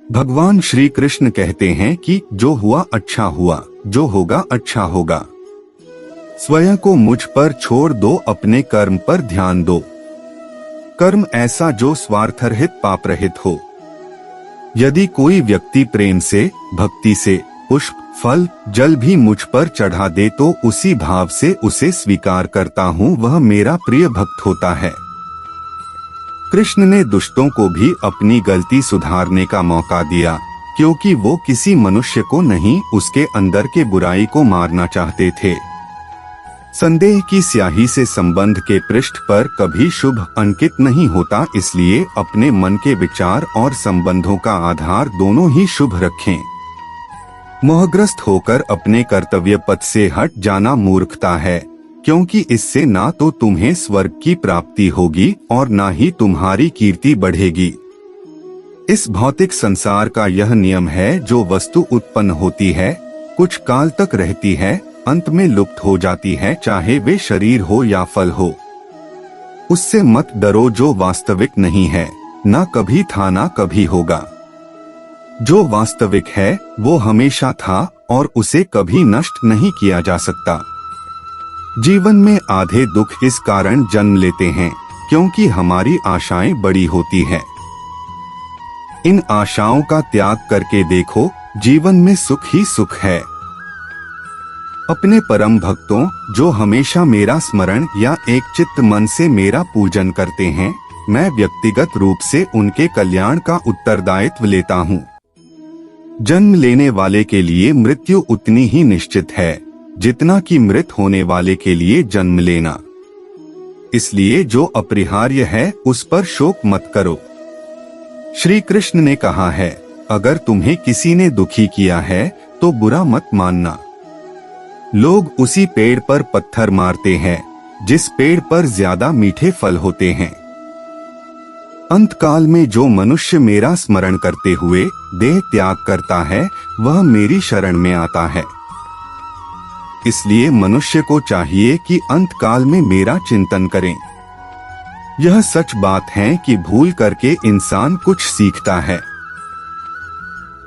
भगवान श्री कृष्ण कहते हैं कि जो हुआ अच्छा हुआ, जो होगा अच्छा होगा। स्वयं को मुझ पर छोड़ दो, अपने कर्म पर ध्यान दो। कर्म ऐसा जो स्वार्थरहित पाप रहित हो। यदि कोई व्यक्ति प्रेम से, भक्ति से पुष्प, फल, जल भी मुझ पर चढ़ा दे तो उसी भाव से उसे स्वीकार करता हूँ, वह मेरा प्रिय भक्त होता है। कृष्ण ने दुष्टों को भी अपनी गलती सुधारने का मौका दिया, क्योंकि वो किसी मनुष्य को नहीं, उसके अंदर के बुराई को मारना चाहते थे। संदेह की स्याही से संबंध के पृष्ठ पर कभी शुभ अंकित नहीं होता, इसलिए अपने मन के विचार और संबंधों का आधार दोनों ही शुभ रखें। मोहग्रस्त होकर अपने कर्तव्य पथ से हट जाना मूर्खता है, क्योंकि इससे ना तो तुम्हें स्वर्ग की प्राप्ति होगी और ना ही तुम्हारी कीर्ति बढ़ेगी। इस भौतिक संसार का यह नियम है, जो वस्तु उत्पन्न होती है, कुछ काल तक रहती है, अंत में लुप्त हो जाती है, चाहे वे शरीर हो या फल हो। उससे मत डरो जो वास्तविक नहीं है, ना कभी था ना कभी होगा। जो वास्तविक है वो हमेशा था और उसे कभी नष्ट नहीं किया जा सकता। जीवन में आधे दुख इस कारण जन्म लेते हैं क्योंकि हमारी आशाएं बड़ी होती है। इन आशाओं का त्याग करके देखो, जीवन में सुख ही सुख है। अपने परम भक्तों, जो हमेशा मेरा स्मरण या एक चित्त मन से मेरा पूजन करते हैं, मैं व्यक्तिगत रूप से उनके कल्याण का उत्तरदायित्व लेता हूँ। जन्म लेने वाले के लिए मृत्यु उतनी ही निश्चित है जितना कि मृत होने वाले के लिए जन्म लेना। इसलिए जो अपरिहार्य है उस पर शोक मत करो। श्री कृष्ण ने कहा है, अगर तुम्हें किसी ने दुखी किया है तो बुरा मत मानना। लोग उसी पेड़ पर पत्थर मारते हैं जिस पेड़ पर ज्यादा मीठे फल होते हैं। अंतकाल में जो मनुष्य मेरा स्मरण करते हुए देह त्याग करता है, वह मेरी शरण में आता है। इसलिए मनुष्य को चाहिए कि अंतकाल में मेरा चिंतन करें। यह सच बात है कि भूल करके इंसान कुछ सीखता है,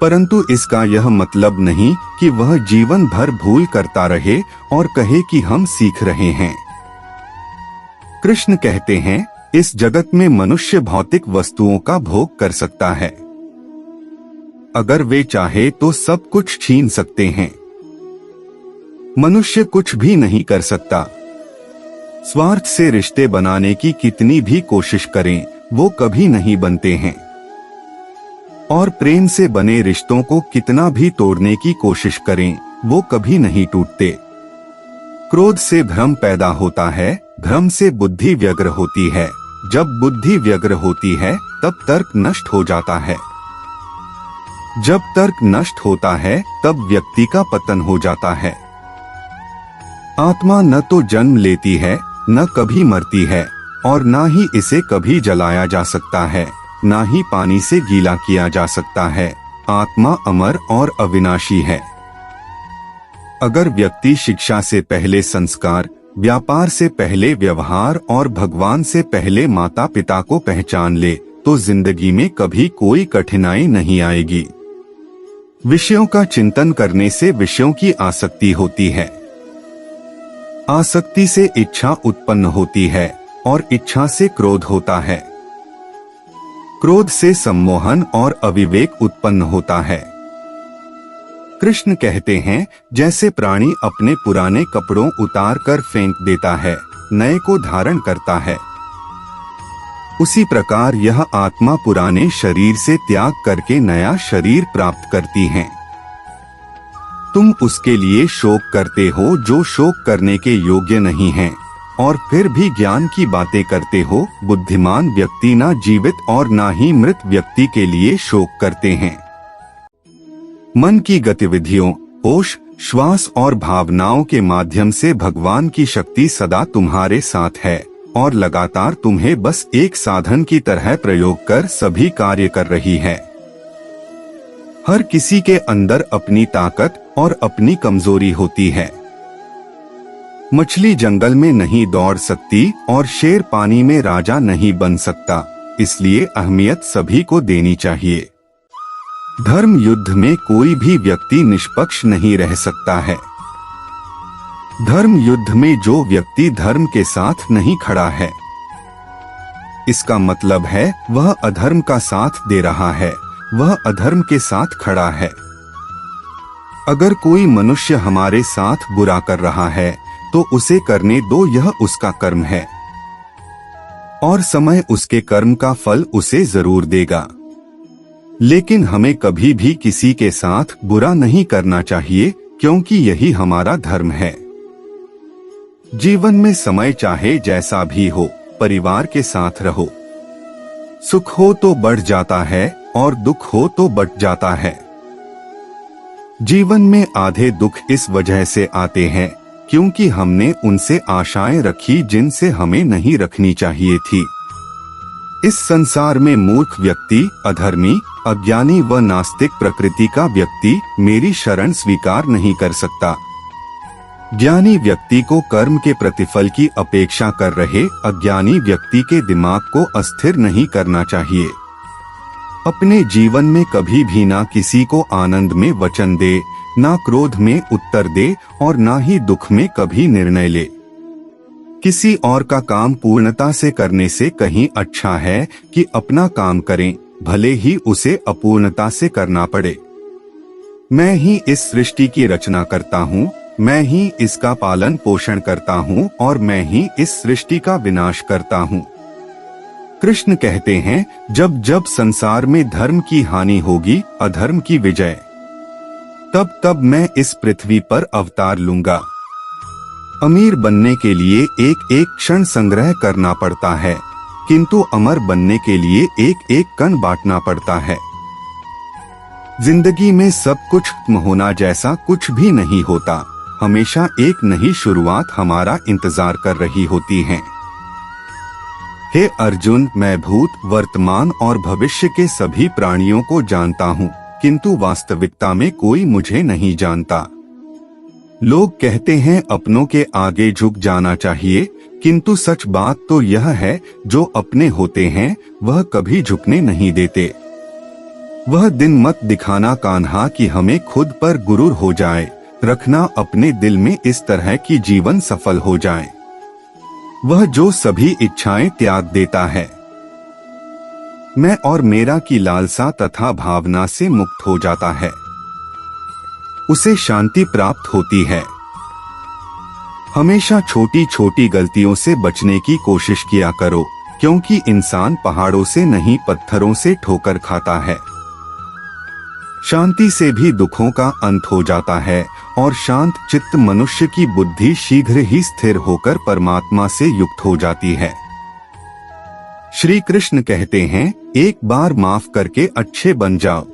परंतु इसका यह मतलब नहीं कि वह जीवन भर भूल करता रहे और कहे कि हम सीख रहे हैं। कृष्ण कहते हैं, इस जगत में मनुष्य भौतिक वस्तुओं का भोग कर सकता है। अगर वे चाहे तो सब कुछ छीन सकते हैं। मनुष्य कुछ भी नहीं कर सकता। स्वार्थ से रिश्ते बनाने की कितनी भी कोशिश करें, वो कभी नहीं बनते हैं। और प्रेम से बने रिश्तों को कितना भी तोड़ने की कोशिश करें, वो कभी नहीं टूटते। क्रोध से भ्रम पैदा होता है, भ्रम से बुद्धि व्यग्र होती है, जब बुद्धि व्यग्र होती है तब तर्क नष्ट हो जाता है। जब तर्क नष्ट होता है तब व्यक्ति का पतन हो जाता है। आत्मा न तो जन्म लेती है, न कभी मरती है, और न ही इसे कभी जलाया जा सकता है, न ही पानी से गीला किया जा सकता है। आत्मा अमर और अविनाशी है। अगर व्यक्ति शिक्षा से पहले संस्कार, व्यापार से पहले व्यवहार और भगवान से पहले माता पिता को पहचान ले, तो जिंदगी में कभी कोई कठिनाई नहीं आएगी। विषयों का चिंतन करने से विषयों की आसक्ति होती है। आसक्ति से इच्छा उत्पन्न होती है और इच्छा से क्रोध होता है। क्रोध से सम्मोहन और अविवेक उत्पन्न होता है। कृष्ण कहते हैं, जैसे प्राणी अपने पुराने कपड़ों उतार कर फेंक देता है, नए को धारण करता है, उसी प्रकार यह आत्मा पुराने शरीर से त्याग करके नया शरीर प्राप्त करती है। तुम उसके लिए शोक करते हो जो शोक करने के योग्य नहीं है, और फिर भी ज्ञान की बातें करते हो। बुद्धिमान व्यक्ति ना जीवित और ना ही मृत व्यक्ति के लिए शोक करते हैं। मन की गतिविधियों, होश, श्वास और भावनाओं के माध्यम से भगवान की शक्ति सदा तुम्हारे साथ है और लगातार तुम्हें बस एक साधन की तरह प्रयोग कर सभी कार्य कर रही है। हर किसी के अंदर अपनी ताकत और अपनी कमजोरी होती है। मछली जंगल में नहीं दौड़ सकती और शेर पानी में राजा नहीं बन सकता, इसलिए अहमियत सभी को देनी चाहिए। धर्म युद्ध में कोई भी व्यक्ति निष्पक्ष नहीं रह सकता है। धर्म युद्ध में जो व्यक्ति धर्म के साथ नहीं खड़ा है, इसका मतलब है वह अधर्म का साथ दे रहा है, वह अधर्म के साथ खड़ा है। अगर कोई मनुष्य हमारे साथ बुरा कर रहा है तो उसे करने दो, यह उसका कर्म है और समय उसके कर्म का फल उसे जरूर देगा। लेकिन हमें कभी भी किसी के साथ बुरा नहीं करना चाहिए, क्योंकि यही हमारा धर्म है। जीवन में समय चाहे जैसा भी हो, परिवार के साथ रहो। सुख हो तो बढ़ जाता है और दुख हो तो बट जाता है। जीवन में आधे दुख इस वजह से आते हैं क्योंकि हमने उनसे आशाएं रखी जिनसे हमें नहीं रखनी चाहिए थी। इस संसार में मूर्ख व्यक्ति, अधर्मी, अज्ञानी व नास्तिक प्रकृति का व्यक्ति मेरी शरण स्वीकार नहीं कर सकता। ज्ञानी व्यक्ति को कर्म के प्रतिफल की अपेक्षा कर रहे अज्ञानी व्यक्ति के दिमाग को अस्थिर नहीं करना चाहिए। अपने जीवन में कभी भी ना किसी को आनंद में वचन दे, ना क्रोध में उत्तर दे और ना ही दुख में कभी निर्णय ले। किसी और का काम पूर्णता से करने से कहीं अच्छा है कि अपना काम करें, भले ही उसे अपूर्णता से करना पड़े। मैं ही इस सृष्टि की रचना करता हूँ, मैं ही इसका पालन पोषण करता हूँ और मैं ही इस सृष्टि का विनाश करता हूँ। कृष्ण कहते हैं, जब जब संसार में धर्म की हानि होगी, अधर्म की विजय, तब तब मैं इस पृथ्वी पर अवतार लूंगा। अमीर बनने के लिए एक एक क्षण संग्रह करना पड़ता है, किंतु अमर बनने के लिए एक एक कण बांटना पड़ता है। जिंदगी में सब कुछ खत्म होना जैसा कुछ भी नहीं होता, हमेशा एक नई शुरुआत हमारा इंतजार कर रही होती है। हे अर्जुन, मैं भूत, वर्तमान और भविष्य के सभी प्राणियों को जानता हूँ, किंतु वास्तविकता में कोई मुझे नहीं जानता। लोग कहते हैं अपनों के आगे झुक जाना चाहिए, किंतु सच बात तो यह है, जो अपने होते हैं वह कभी झुकने नहीं देते। वह दिन मत दिखाना कान्हा कि हमें खुद पर गुरूर हो जाए, रखना अपने दिल में इस तरह की जीवन सफल हो जाए। वह जो सभी इच्छाएं त्याग देता है, मैं और मेरा की लालसा तथा भावना से मुक्त हो जाता है, उसे शांति प्राप्त होती है। हमेशा छोटी छोटी गलतियों से बचने की कोशिश किया करो, क्योंकि इंसान पहाड़ों से नहीं पत्थरों से ठोकर खाता है। शांति से भी दुखों का अंत हो जाता है और शांत चित्त मनुष्य की बुद्धि शीघ्र ही स्थिर होकर परमात्मा से युक्त हो जाती है। श्री कृष्ण कहते हैं, एक बार माफ करके अच्छे बन जाओ,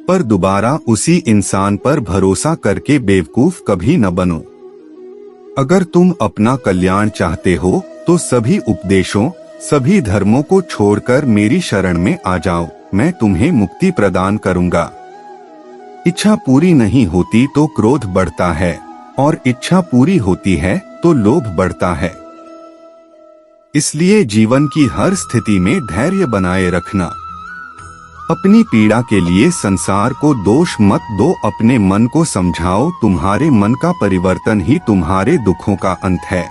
पर दोबारा उसी इंसान पर भरोसा करके बेवकूफ कभी न बनो। अगर तुम अपना कल्याण चाहते हो तो सभी उपदेशों, सभी धर्मों को छोड़कर मेरी शरण में आ जाओ, मैं तुम्हें मुक्ति प्रदान करूंगा। इच्छा पूरी नहीं होती तो क्रोध बढ़ता है और इच्छा पूरी होती है तो लोभ बढ़ता है। इसलिए जीवन की हर स्थिति में धैर्य बनाए रखना। अपनी पीड़ा के लिए संसार को दोष मत दो, अपने मन को समझाओ, तुम्हारे मन का परिवर्तन ही तुम्हारे दुखों का अंत है।